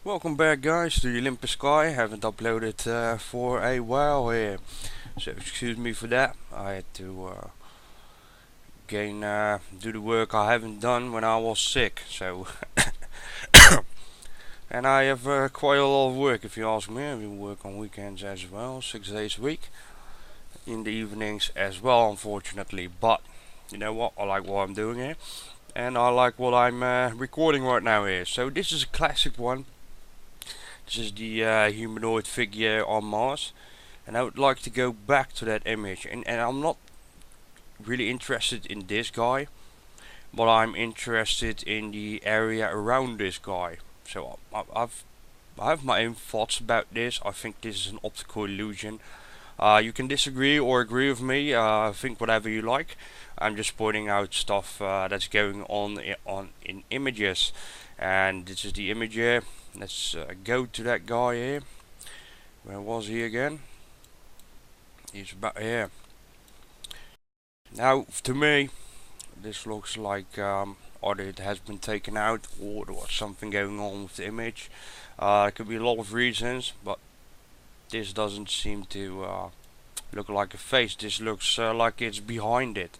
Welcome back guys to the Olympus Sky. Haven't uploaded for a while here, so excuse me for that. I had to do the work I haven't done when I was sick, so and I have quite a lot of work if you ask me. I work on weekends as well, 6 days a week, in the evenings as well, unfortunately, but you know what, I like what I'm doing here and I like what I'm recording right now here. So this is a classic one. This is the humanoid figure on Mars, and I would like to go back to that image. And I'm not really interested in this guy, but I'm interested in the area around this guy. So I have my own thoughts about this. I think this is an optical illusion. You can disagree or agree with me. Think whatever you like. I'm just pointing out stuff that's going on in images, and this is the image here. Let's go to that guy here. Where was he again? He's about here. Now, to me, this looks like either it has been taken out or there was something going on with the image. It could be a lot of reasons, but this doesn't seem to look like a face. This looks like it's behind it,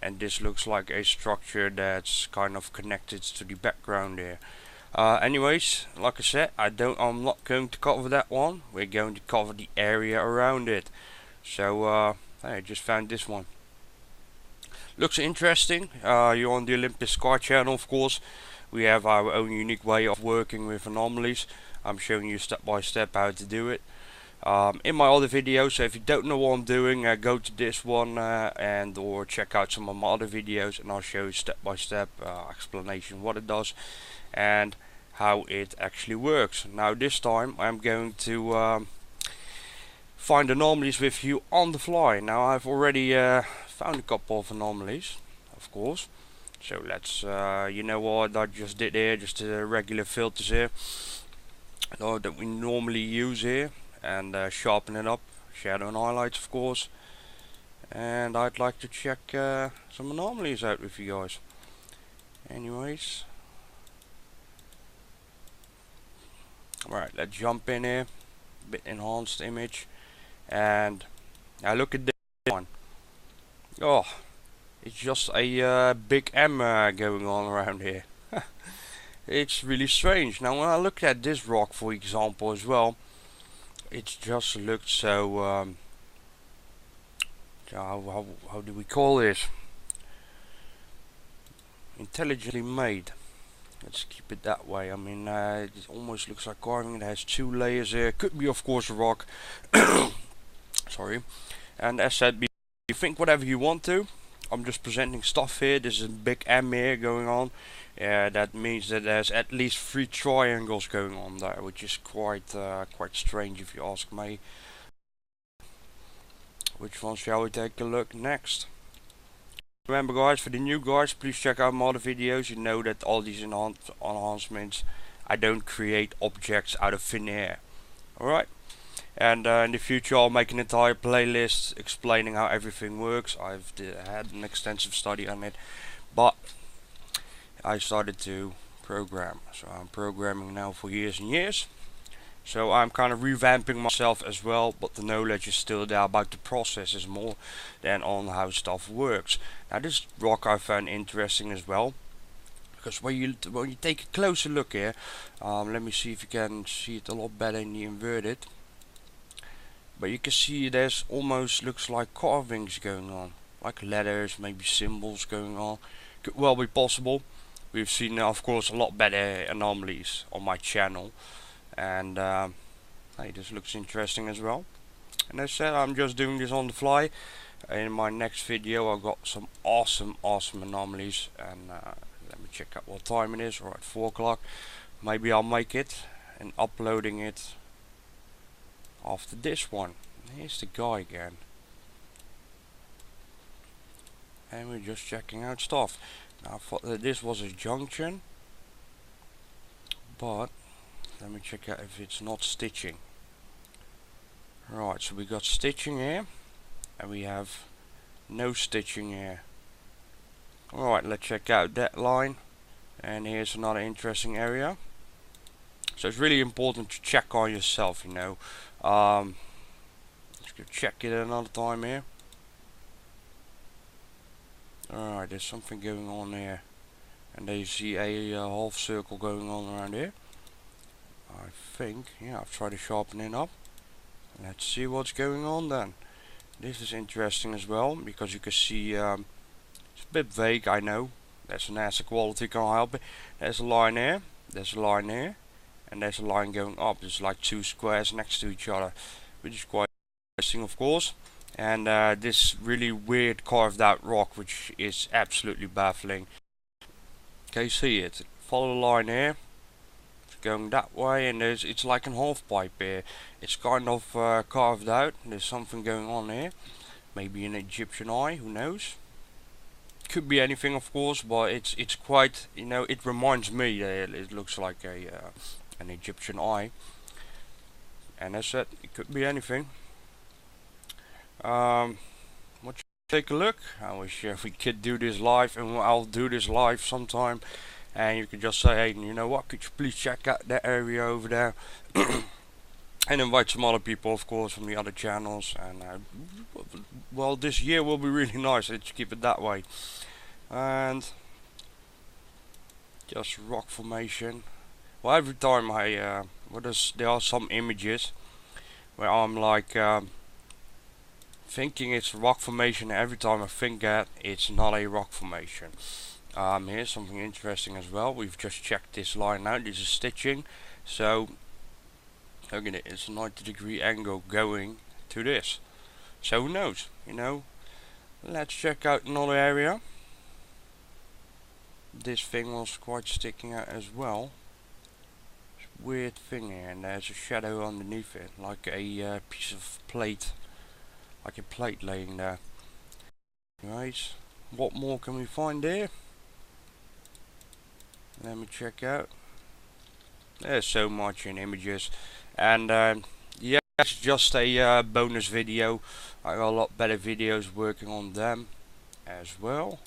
and this looks like a structure that's kind of connected to the background here. Anyways, like I said, I'm not going to cover that one. We're going to cover the area around it. So I just found this one. Looks interesting. You're on the Olympus Sky channel, of course. We have our own unique way of working with anomalies. I'm showing you step by step how to do it. In my other videos, so if you don't know what I'm doing, go to this one and or check out some of my other videos, and I'll show you step by step explanation what it does and how it actually works. Now this time I'm going to find anomalies with you on the fly. Now I've already found a couple of anomalies, of course. So let's, you know what I just did here, just the regular filters here that we normally use here, and sharpen it up, shadow and highlights of course. And I'd like to check some anomalies out with you guys. Anyways, alright, let's jump in here, bit enhanced image, and now look at this one. Oh, it's just a big M going on around here. It's really strange. Now when I look at this rock for example as well, it just looked so how do we call this? Intelligently made. Let's keep it that way. I mean, it almost looks like carving. It has two layers here. Could be, of course, a rock. Sorry. And as said, you think whatever you want to. I'm just presenting stuff here. There's a big M here going on. That means that there's at least 3 triangles going on there, which is quite strange if you ask me. Which one shall we take a look next? Remember guys, for the new guys, please check out my other videos. You know that all these enhancements, I don't create objects out of thin air. Alright? And in the future I'll make an entire playlist explaining how everything works. I've had an extensive study on it, but I started to program. So I'm programming now for years and years. So I'm kind of revamping myself as well, but the knowledge is still there about the processes more than on how stuff works. Now this rock I found interesting as well, because when you take a closer look here, let me see if you can see it a lot better in the inverted. But you can see there's almost looks like carvings going on, like letters, maybe symbols going on. Could well be possible. We've seen of course a lot better anomalies on my channel. And hey, this looks interesting as well. And as I said, I'm just doing this on the fly. In my next video I've got some awesome anomalies, and let me check out what time it is. Alright, 4 o'clock. Maybe I'll make it and uploading it after this one. Here's the guy again, and we're just checking out stuff. Now I thought that this was a junction, but let me check out if it's not stitching. Right, so we got stitching here, and we have no stitching here. Alright, let's check out that line. And here's another interesting area. So it's really important to check on yourself, you know. Let's go check it another time here. Alright, there's something going on here. And there you see a half circle going on around here. I think, yeah, I've tried to sharpen it up. Let's see what's going on then. This is interesting as well, because you can see, it's a bit vague, I know. There's an asset quality, can't help it. There's a line here, there's a line here, and there's a line going up. There's like two squares next to each other, which is quite interesting, of course. And this really weird carved out rock, which is absolutely baffling. Can you see it? Follow the line here. It's going that way, and it's like an half pipe here. It's kind of carved out. There's something going on here. Maybe an Egyptian eye, who knows? Could be anything, of course, but it's quite, you know, it reminds me that it looks like a an Egyptian eye. And as I said, it could be anything. What should we take a look? I wish we could do this live, and I'll do this live sometime. And you could just say, hey, you know what? Could you please check out that area over there? And invite some other people, of course, from the other channels. And well, this year will be really nice. Let's keep it that way. And just rock formation. Well, every time I there are some images where I'm like thinking it's rock formation. Every time I think that, it's not a rock formation. Here's something interesting as well. We've just checked this line out. This is stitching. So look at it. It's a 90-degree angle going to this. So who knows? You know. Let's check out another area. This thing was quite sticking out as well. It's a weird thing here, and there's a shadow underneath it, like a piece of plate, like a plate laying there. Right, what more can we find here? Let me check out. There's so much in images, and yeah, it's just a bonus video. I got a lot better videos working on them as well.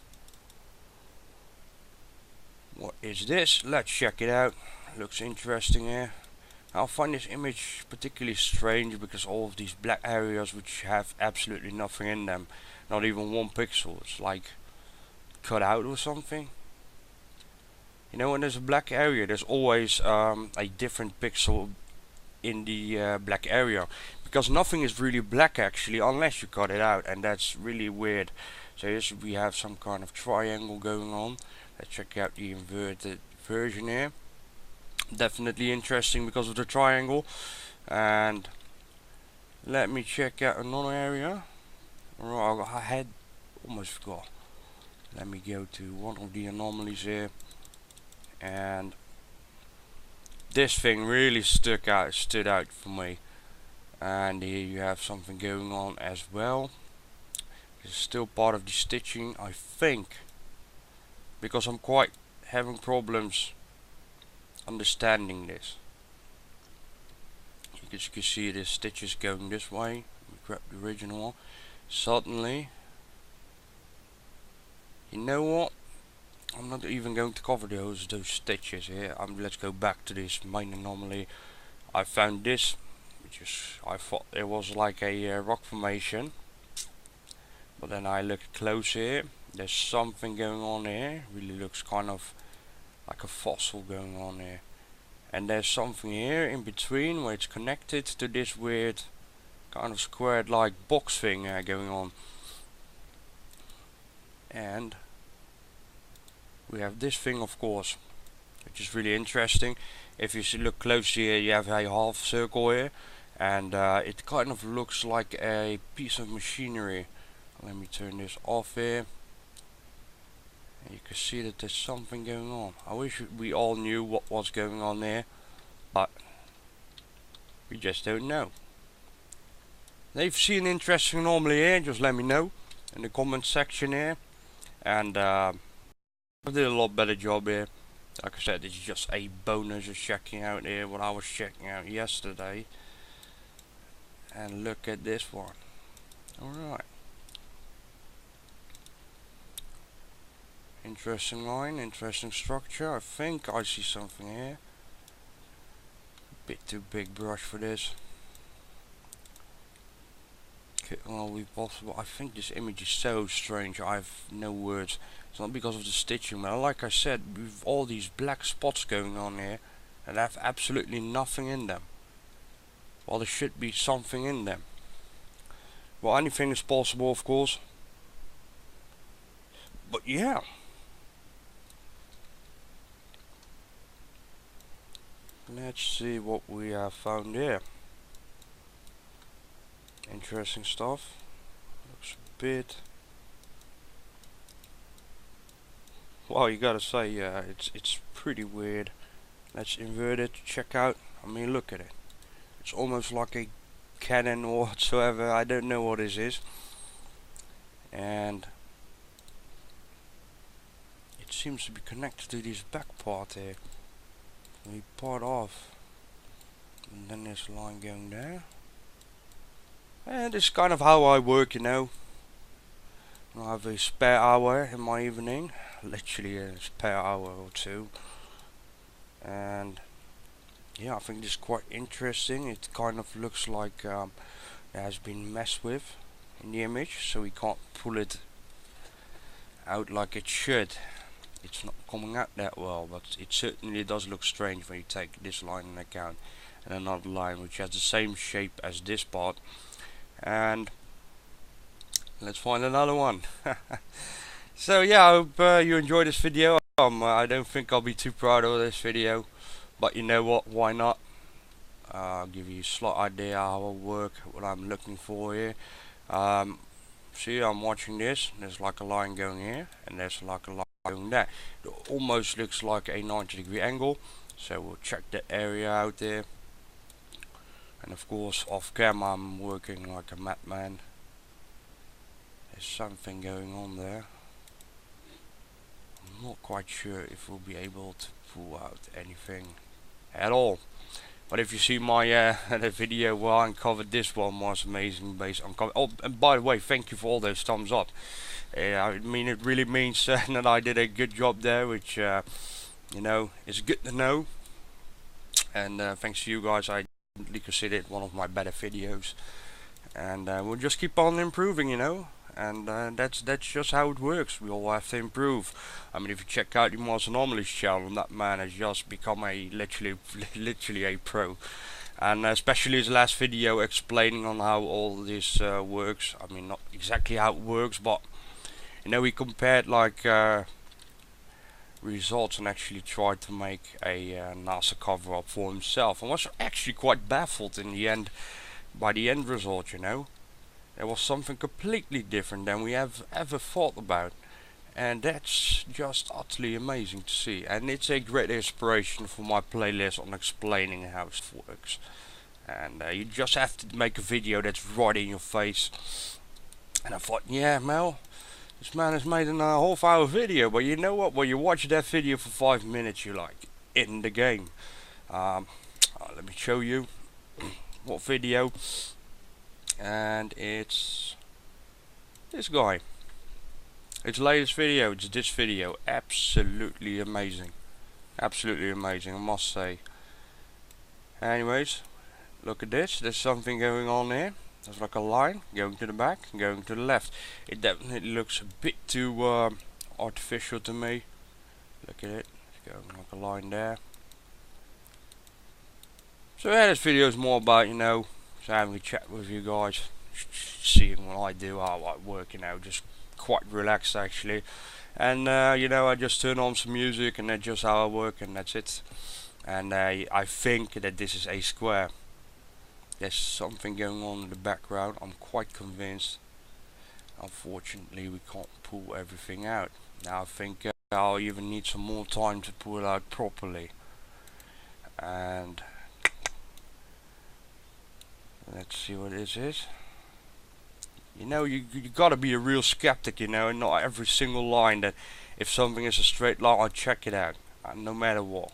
What is this? Let's check it out. Looks interesting here. I find this image particularly strange because all of these black areas which have absolutely nothing in them, not even one pixel, it's like cut out or something. You know, when there's a black area, there's always a different pixel in the black area, because nothing is really black actually unless you cut it out, and that's really weird. So here we have some kind of triangle going on. Let's check out the inverted version here. Definitely interesting because of the triangle. And let me check out another area. Oh, I had almost forgot. Let me go to one of the anomalies here. And this thing really stood out for me. And here you have something going on as well. This is still part of the stitching, I think, because I'm quite having problems understanding this. As you can see, the stitches going this way. We grab the original one. Suddenly, you know what? I'm not even going to cover those stitches here. Let's go back to this main anomaly. I found this, which is, I thought it was like a rock formation, but then I looked close here. There's something going on here. Really looks kind of like a fossil going on here. And there's something here in between where it's connected to this weird kind of squared like box thing going on. And we have this thing, of course, which is really interesting. If you look close here, you have a half circle here, and it kind of looks like a piece of machinery. Let me turn this off here. And you can see that there's something going on. I wish we all knew what was going on there, but we just don't know. If you see an interesting anomaly here, just let me know in the comment section here. And I did a lot better job here. Like I said, this is just a bonus of checking out here what I was checking out yesterday. And look at this one. Alright. Interesting line, interesting structure. I think I see something here. Bit too big brush for this. Okay, well, we possible. I think this image is so strange. I have no words. It's not because of the stitching, but like I said, with all these black spots going on here, and have absolutely nothing in them. Well, there should be something in them. Well, anything is possible, of course. But yeah. Let's see what we have found here. Interesting stuff. Looks a bit. Well, you gotta say, yeah, it's pretty weird. Let's invert it. Check out. I mean, look at it. It's almost like a cannon or whatsoever. I don't know what this is. And it seems to be connected to this back part here. We part off, and then there's a line going there. And this is kind of how I work, you know. I have a spare hour in my evening, literally a spare hour or two, and yeah, I think this is quite interesting. It kind of looks like it has been messed with in the image, so we can't pull it out like it should. It's not coming out that well, but it certainly does look strange when you take this line into account and another line which has the same shape as this part. And let's find another one. So yeah, I hope you enjoyed this video. I don't think I'll be too proud of this video, but you know what, why not? I'll give you a slight idea how I work, what I'm looking for here. See, I'm watching this, there's like a line going here, and there's like a line going there. It almost looks like a 90-degree angle, so we'll check that area out there. And of course, off camera I'm working like a madman. There's something going on there. I'm not quite sure if we'll be able to pull out anything at all. But if you see my the video where I uncovered this one, was amazing based on oh, and by the way, thank you for all those thumbs up. I mean, it really means that I did a good job there, which you know, is good to know. And thanks to you guys, I definitely consider it one of my better videos. And we'll just keep on improving, you know. And that's just how it works. We all have to improve. I mean, if you check out the Anomalies channel, that man has just become a literally a pro. And especially his last video explaining on how all this works. I mean, not exactly how it works, but you know, he compared like results and actually tried to make a NASA cover up for himself, and was actually quite baffled in the end by the end result. You know, it was something completely different than we have ever thought about, and that's just utterly amazing to see. And it's a great inspiration for my playlist on explaining how it works. And you just have to make a video that's right in your face. And I thought, yeah, Mel, this man has made a half-hour video, but you know what? When you watch that video for 5 minutes, you're like in the game. Let me show you what video. And it's this guy. It's latest video. It's this video. Absolutely amazing. Absolutely amazing, I must say. Anyways, look at this. There's something going on here. There's like a line going to the back, going to the left. It definitely looks a bit too artificial to me. Look at it. It's going like a line there. So yeah, this video is more about, you know, just having a chat with you guys, seeing what I do, how I work, you know, just quite relaxed actually. And you know, I just turn on some music and that's just how I work, and that's it. And I think that this is a square. There's something going on in the background, I'm quite convinced. Unfortunately, we can't pull everything out. Now I think I'll even need some more time to pull it out properly. And let's see what this is. You know, you gotta be a real skeptic, you know, and not every single line that if something is a straight line, I'll check it out, no matter what.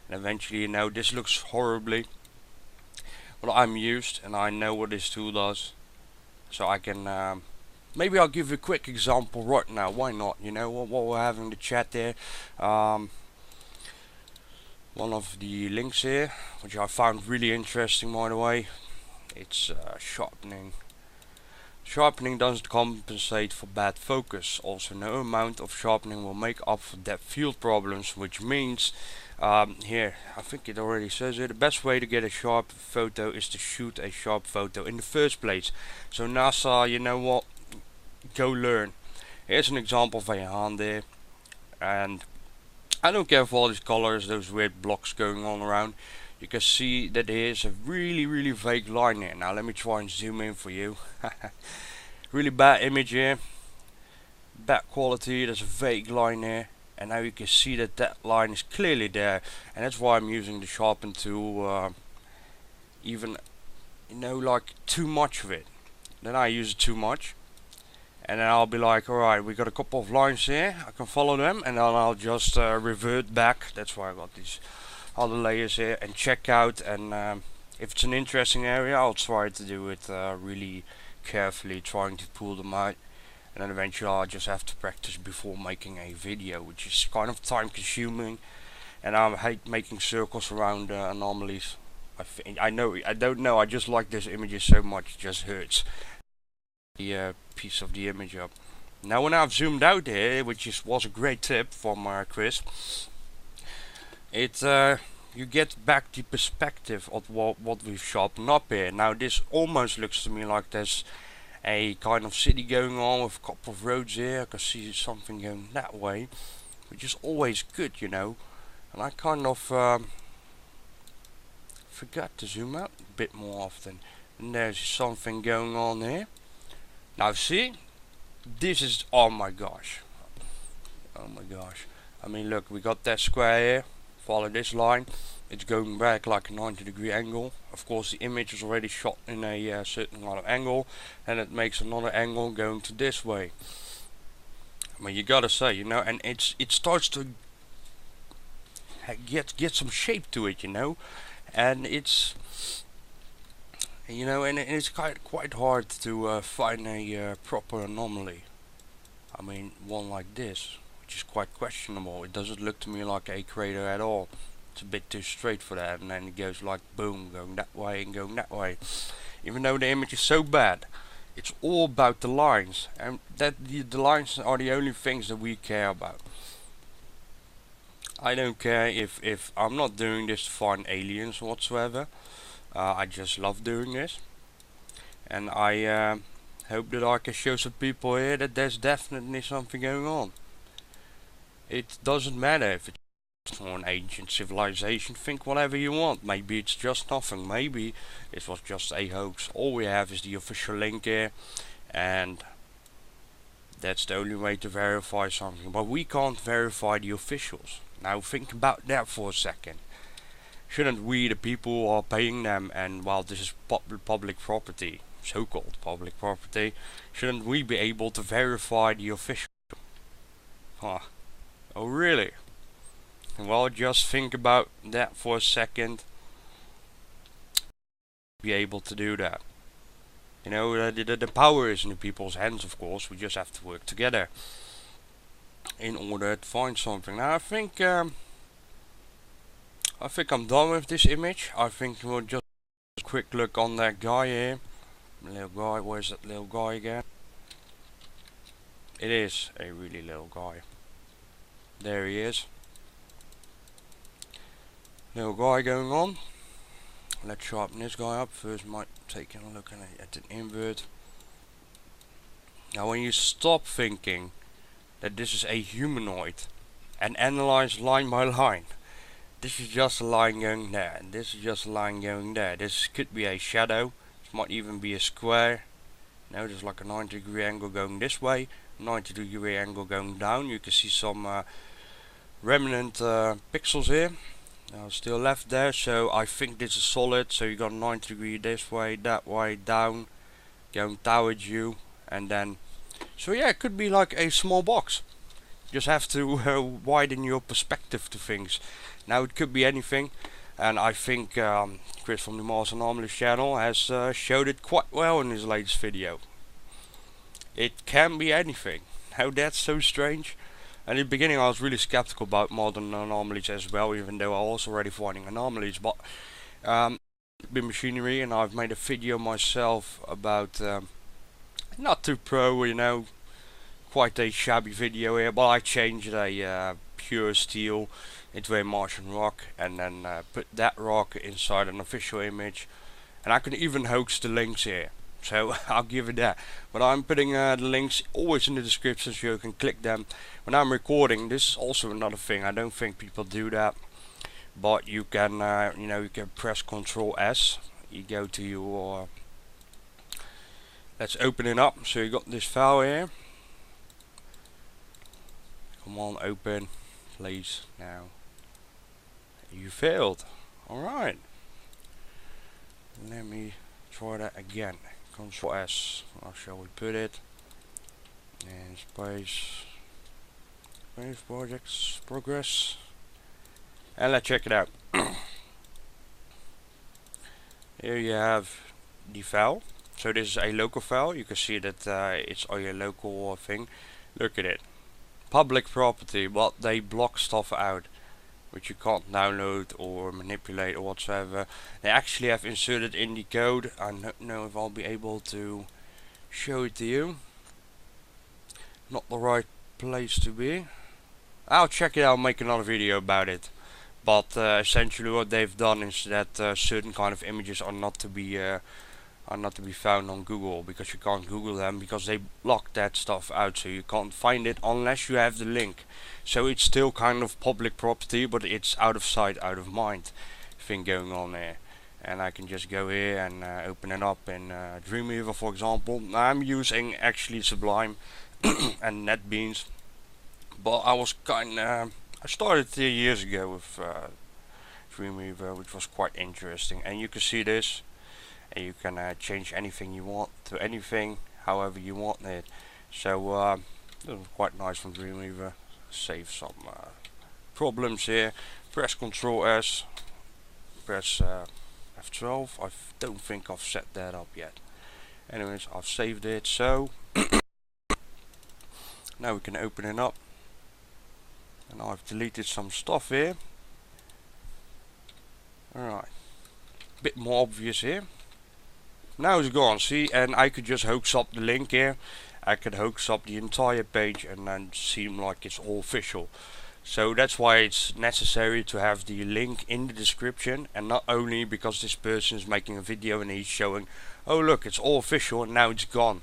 And eventually, you know, this looks horribly. Well, I'm used and I know what this tool does, so I can maybe I'll give you a quick example right now. Why not? You know, while we're having the chat there. What one of the links here, which I found really interesting, by the way. It's sharpening. Sharpening doesn't compensate for bad focus. Also, no amount of sharpening will make up for depth field problems, which means here, I think it already says it, the best way to get a sharp photo is to shoot a sharp photo in the first place. So NASA, you know what, go learn. Here's an example of a hand there, and I don't care for all these colors, those weird blocks going on around. You can see that there's a really vague line here. Now let me try and zoom in for you. Really bad image here, bad quality, there's a vague line here. And now you can see that that line is clearly there, and that's why I'm using the sharpen tool, even, you know, like too much of it. Then I use it too much, and then I'll be like, alright, we got a couple of lines here, I can follow them, and then I'll just revert back. That's why I got these other layers here, and check out, and if it's an interesting area, I'll try to do it really carefully, trying to pull them out. And then eventually I'll just have to practice before making a video, which is kind of time consuming, and I hate making circles around anomalies. I don't know, I just like this images so much, it just hurts the piece of the image up. Now when I've zoomed out here, which was a great tip from Chris, you get back the perspective of what we've sharpened up here. Now this almost looks to me like there's a kind of city going on with a couple of roads here. I can see something going that way, which is always good, you know. And I kind of forgot to zoom out a bit more often. And there's something going on here. Now see, this is, oh my gosh, I mean look, we got that square here, follow this line, it's going back like a 90-degree angle. Of course the image is already shot in a certain kind of angle, and it makes another angle going to this way. I mean, you gotta say, you know, and it starts to get some shape to it, you know, and it's, you know, and it's quite hard to find a proper anomaly. I mean, one like this, which is quite questionable. It doesn't look to me like a crater at all. It's a bit too straight for that, and then it goes like boom, going that way and going that way. Even though the image is so bad, it's all about the lines, and that the lines are the only things that we care about. I don't care if I'm not doing this to find aliens whatsoever. I just love doing this, and I hope that I can show some people here that there's definitely something going on. It doesn't matter if it's for an ancient civilization, think whatever you want. Maybe it's just nothing, maybe it was just a hoax. All we have is the official link here, and that's the only way to verify something, but we can't verify the officials. Now think about that for a second. Shouldn't we, the people who are paying them, and while this is public property, so-called public property, shouldn't we be able to verify the official? Huh. Oh really? Well, just think about that for a second. Be able to do that. You know, the power is in the people's hands, of course. We just have to work together in order to find something. Now I think I'm done with this image. I think we'll just a quick look on that guy here. Little guy, where's that little guy again? It is a really little guy. There he is. Little guy going on. Let's sharpen this guy up first. Might take a look at an invert. Now when you stop thinking that this is a humanoid and analyze line by line, this is just a line going there, and this is just a line going there. This could be a shadow, this might even be a square. Now there's like a 90-degree angle going this way, 90-degree angle going down. You can see some remnant pixels here. Still left there, so I think this is solid. So you got 90-degree this way, that way, down, going towards you, and then, so yeah, it could be like a small box. Just have to widen your perspective to things. Now it could be anything, and I think Chris from the Anomalies channel has showed it quite well in his latest video. It can be anything. Now that's so strange. And in the beginning I was really skeptical about modern anomalies as well, even though I was already finding anomalies. But bit machinery, and I've made a video myself about not too pro, you know, quite a shabby video here, but I changed a pure steel into a Martian rock, and then put that rock inside an official image, and I can even hoax the links here, so I'll give it that. But I'm putting the links always in the description so you can click them when I'm recording. This is also another thing, I don't think people do that, but you can you know, you can press Ctrl S, you go to your let's open it up. So you got this file here, come on, open please. Now you failed. Alright, let me try that again. Ctrl S, how shall we put it, and space projects progress, and let's check it out. Here you have the file. So this is a local file. You can see that it's on your local thing. Look at it, public property, but they block stuff out which you can't download or manipulate or whatsoever. They actually have inserted in the code. I don't know if I'll be able to show it to you. Not the right place to be. I'll check it out and make another video about it. But essentially what they've done is that certain kind of images are not to be found on Google, because you can't Google them, because they block that stuff out, so you can't find it unless you have the link. So it's still kind of public property, but it's out of sight, out of mind thing going on there. And I can just go here and open it up in Dreamweaver, for example. I'm using actually Sublime and NetBeans, but I started 3 years ago with Dreamweaver, which was quite interesting. And you can see this, and you can change anything you want to anything, however you want it. So it was quite nice from Dreamweaver. Save some problems here. Press Ctrl S, press F12. I don't think I've set that up yet. Anyways, I've saved it. So now we can open it up, and I've deleted some stuff here. Alright, bit more obvious here. Now it's gone, see, and I could just hoax up the link here. I could hoax up the entire page and then seem like it's all official. So that's why it's necessary to have the link in the description, and not only because this person is making a video and he's showing, oh look, it's all official, and now it's gone.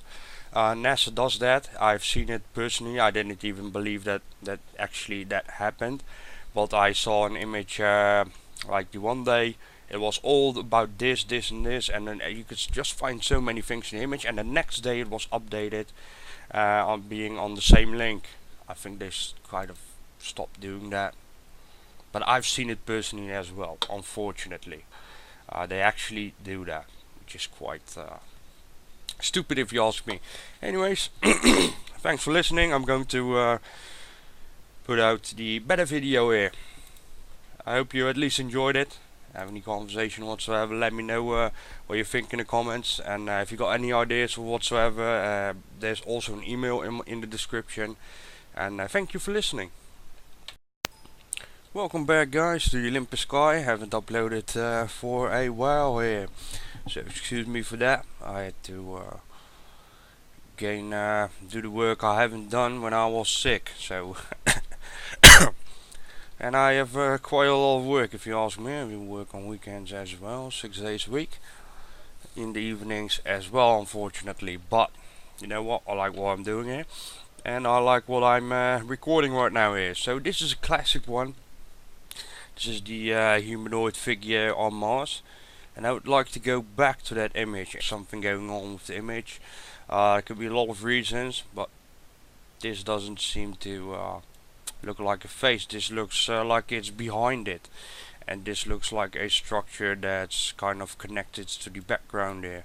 NASA does that. I've seen it personally. I didn't even believe that actually that happened, but I saw an image like the one day. It was all about this, this and this, and then you could just find so many things in the image, and the next day it was updated on being on the same link. I think they kind of stopped doing that, but I've seen it personally as well, unfortunately. They actually do that, which is quite stupid if you ask me. Anyways, thanks for listening. I'm going to put out the better video here. I hope you at least enjoyed it. Have any conversation whatsoever, let me know what you think in the comments, and if you got any ideas or whatsoever, there's also an email in the description. And thank you for listening. Welcome back, guys, to the Olympus Sky. Haven't uploaded for a while here, so excuse me for that. I had to do the work I haven't done when I was sick, so and I have quite a lot of work, if you ask me. I work on weekends as well, 6 days a week, in the evenings as well, unfortunately. But you know what, I like what I'm doing here, and I like what I'm recording right now here. So this is a classic one. This is the humanoid figure on Mars, and I would like to go back to that image. Something going on with the image. There could be a lot of reasons, but this doesn't seem to look like a face. This looks like it's behind it, and this looks like a structure that's kind of connected to the background here.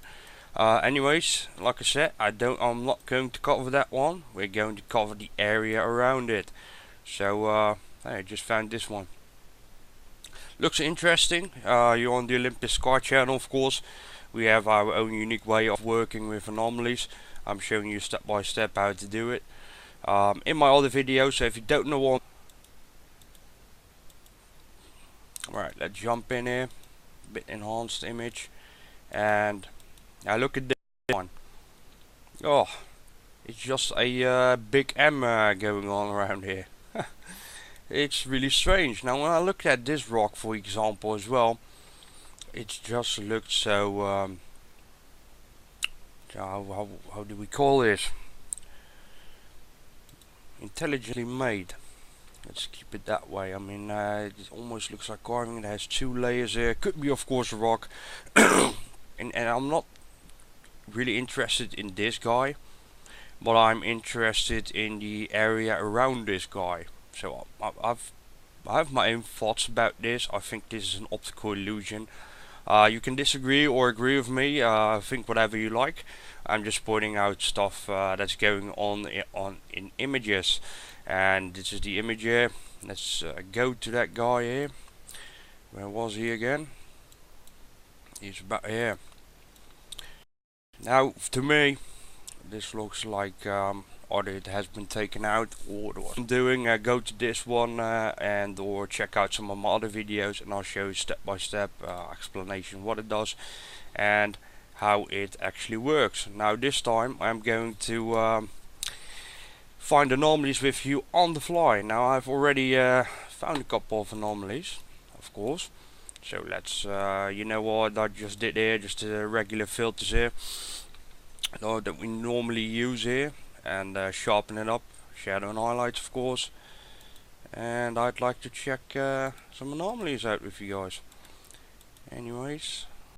Anyways, like I said, I'm not going to cover that one. We're going to cover the area around it. So I just found this one. Looks interesting. You're on the Olympus Sky channel, of course. We have our own unique way of working with anomalies. I'm showing you step by step how to do it. in my other videos. So if you don't know what, alright, let's jump in here, bit enhanced image, and now look at this one. Oh, it's just a big M going on around here. It's really strange. Now when I look at this rock, for example, as well, it just looked so how do we call this? Intelligently made. Let's keep it that way. I mean, it almost looks like carving. It has two layers here. Could be, of course, a rock. and I'm not really interested in this guy, but I'm interested in the area around this guy. So I have my own thoughts about this. I think this is an optical illusion. You can disagree or agree with me. Think whatever you like. I'm just pointing out stuff that's going on in images, and this is the image here. Let's go to that guy here. Where was he again? He's about here. Now, to me, this looks like either it has been taken out or what I'm doing. Go to this one and or check out some of my other videos, and I'll show you step by step explanation what it does and how it actually works. Now this time I'm going to find anomalies with you on the fly. Now I've already found a couple of anomalies, of course. So let's, you know what I just did here, just regular filters here that we normally use here, and sharpen it up, shadow and highlights, of course. And I'd like to check some anomalies out with you guys. Anyways,